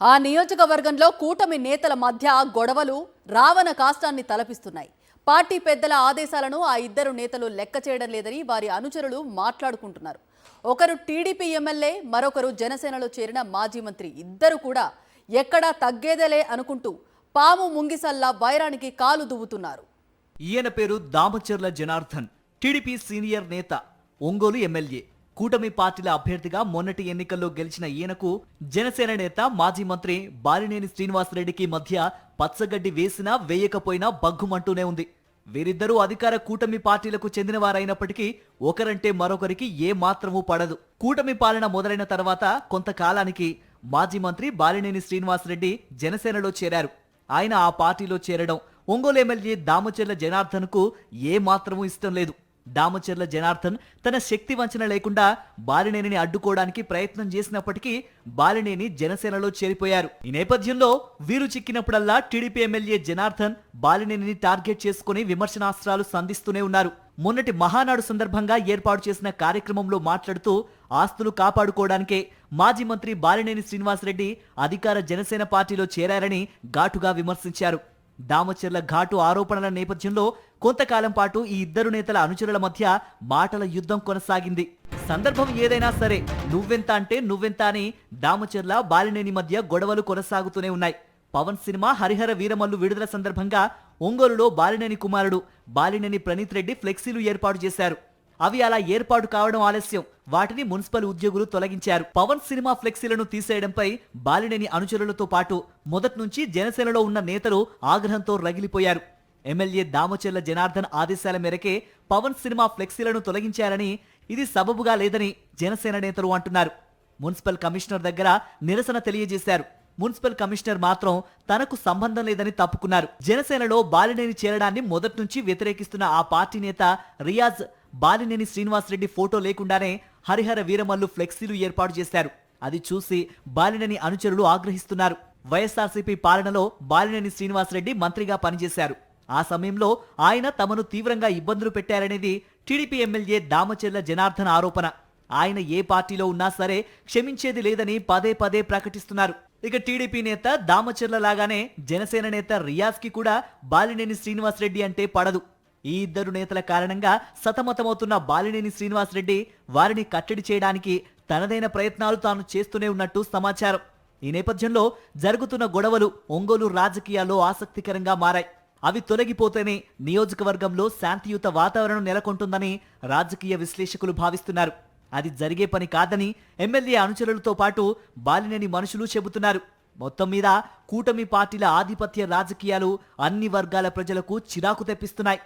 ఆ నియోజకవర్గంలో కూటమి నేతల మధ్య గొడవలు రావణ కాష్టాన్ని తలపిస్తున్నాయి. పార్టీ పెద్దల ఆదేశాలను ఆ ఇద్దరు నేతలు లెక్క చేయడం లేదని వారి అనుచరులు మాట్లాడుకుంటున్నారు. ఒకరు టీడీపీ ఎమ్మెల్యే, మరొకరు జనసేనలో చేరిన మాజీ మంత్రి. ఇద్దరు కూడా ఎక్కడా తగ్గేదేలే అనుకుంటూ పాము ముంగిసల్లా వైరానికి కాలు దువ్వుతున్నారు. ఈయన పేరు దామచర్ల జనార్దన్, టీడీపీ సీనియర్ నేత, ఒంగోలు ఎమ్మెల్యే. కూటమి పార్టీల అభ్యర్థిగా మొన్నటి ఎన్నికల్లో గెలిచిన ఈయనకు జనసేన నేత మాజీ మంత్రి బాలినేని శ్రీనివాసరెడ్డికి మధ్య పచ్చగడ్డి వేసినా వేయకపోయినా బగ్గుమంటూనే ఉంది. వీరిద్దరూ అధికార కూటమి పార్టీలకు చెందినవారైనప్పటికీ ఒకరంటే మరొకరికి ఏ మాత్రమూ పడదు. కూటమి పాలన మొదలైన తర్వాత కొంతకాలానికి మాజీ మంత్రి బాలినేని శ్రీనివాసరెడ్డి జనసేనలో చేరారు. ఆయన ఆ పార్టీలో చేరడం ఒంగోలు ఎమ్మెల్యే దామచర్ల జనార్దన్కు ఏ మాత్రమూ ఇష్టం లేదు. దామచర్ల జనార్దన్ తన శక్తి వంచన లేకుండా బాలినేనిని అడ్డుకోవడానికి ప్రయత్నం చేసినప్పటికీ బాలినేని జనసేనలో చేరిపోయారు. ఈ నేపథ్యంలో వీరు చిక్కినప్పుడల్లా టీడీపీ ఎమ్మెల్యే జనార్దన్ బాలినేనిని టార్గెట్ చేసుకుని విమర్శనాస్త్రాలు సంధిస్తూనే ఉన్నారు. మొన్నటి మహానాడు సందర్భంగా ఏర్పాటు చేసిన కార్యక్రమంలో మాట్లాడుతూ ఆస్తులు కాపాడుకోవడానికే మాజీ మంత్రి బాలినేని శ్రీనివాసరెడ్డి అధికార జనసేన పార్టీలో చేరారని ఘాటుగా విమర్శించారు. దామచర్ల ఘాటు ఆరోపణల నేపథ్యంలో కొంతకాలం పాటు ఈ ఇద్దరు నేతల అనుచరుల మధ్య మాటల యుద్ధం కొనసాగింది. సందర్భం ఏదైనా సరే నువ్వెంత అంటే నువ్వెంత అని దామచర్ల బాలినేని మధ్య గొడవలు కొనసాగుతూనే ఉన్నాయి. పవన్ సినిమా హరిహర వీరమల్లు విడుదల సందర్భంగా ఒంగోలులో బాలినేని కుమారుడు బాలినేని ప్రణీత్ రెడ్డి ఫ్లెక్సీలు ఏర్పాటు చేశారు. అవి అలా ఏర్పాటు కావడం ఆలస్యం. వాటిని మున్సిపల్ ఉద్యోగులు తొలగించారు. పవన్ సినిమా ఫ్లెక్సీలను తీసేయడంపై బాలినేని అనుచరులతో పాటు మొదటి నుంచి జనసేనలో ఉన్న నేతలు ఆగ్రహంతో రగిలిపోయారు. ఎమ్మెల్యే దామచర్ల జనార్దన్ ఆదేశాల మేరకే పవన్ సినిమా ఫ్లెక్సీలను తొలగించారని, ఇది సబబుగా లేదని జనసేన నేతలు అంటున్నారు. మున్సిపల్ కమిషనర్ దగ్గర నిరసన తెలియజేశారు. మున్సిపల్ కమిషనర్ మాత్రం తనకు సంబంధం లేదని తప్పుకున్నారు. జనసేనలో బాలినేని చేరడాన్ని మొదటి నుంచి వ్యతిరేకిస్తున్న ఆ పార్టీ నేత రియాజ్ బాలినేని శ్రీనివాసరెడ్డి ఫోటో లేకుండానే హరిహర వీరమల్లు ఫ్లెక్సీలు ఏర్పాటు చేశారు. అది చూసి బాలినేని అనుచరులు ఆగ్రహిస్తున్నారు. వైఎస్ఆర్సీపీ పాలనలో బాలినేని శ్రీనివాసరెడ్డి మంత్రిగా పనిచేశారు. ఆ సమయంలో ఆయన తమను తీవ్రంగా ఇబ్బందులు పెట్టారనేది టీడీపీ ఎమ్మెల్యే దామచర్ల జనార్దన్ ఆరోపణ. ఆయన ఏ పార్టీలో ఉన్నా సరే క్షమించేది లేదని పదే పదే ప్రకటిస్తున్నారు. ఇక టీడీపీ నేత దామచర్ల లాగానే జనసేన నేత రియాజ్ కి కూడా బాలినేని శ్రీనివాసరెడ్డి అంటే పడదు. ఈ ఇద్దరు నేతల కారణంగా సతమతమవుతున్న బాలినేని శ్రీనివాసరెడ్డి వారిని కట్టడి చేయడానికి తనదైన ప్రయత్నాలు తాను చేస్తూనే ఉన్నట్టు సమాచారం. ఈ నేపథ్యంలో జరుగుతున్న గొడవలు ఒంగోలు రాజకీయాల్లో ఆసక్తికరంగా మారాయి. అవి తొలగిపోతేనే నియోజకవర్గంలో శాంతియుత వాతావరణం నెలకొంటుందని రాజకీయ విశ్లేషకులు భావిస్తున్నారు. అది జరిగే పని కాదని ఎమ్మెల్యే అనుచరులతో పాటు బాలినేని మనుషులు చెబుతున్నారు. మొత్తం మీద కూటమి పార్టీల ఆధిపత్య రాజకీయాలు అన్ని వర్గాల ప్రజలకు చిరాకు తెప్పిస్తున్నాయి.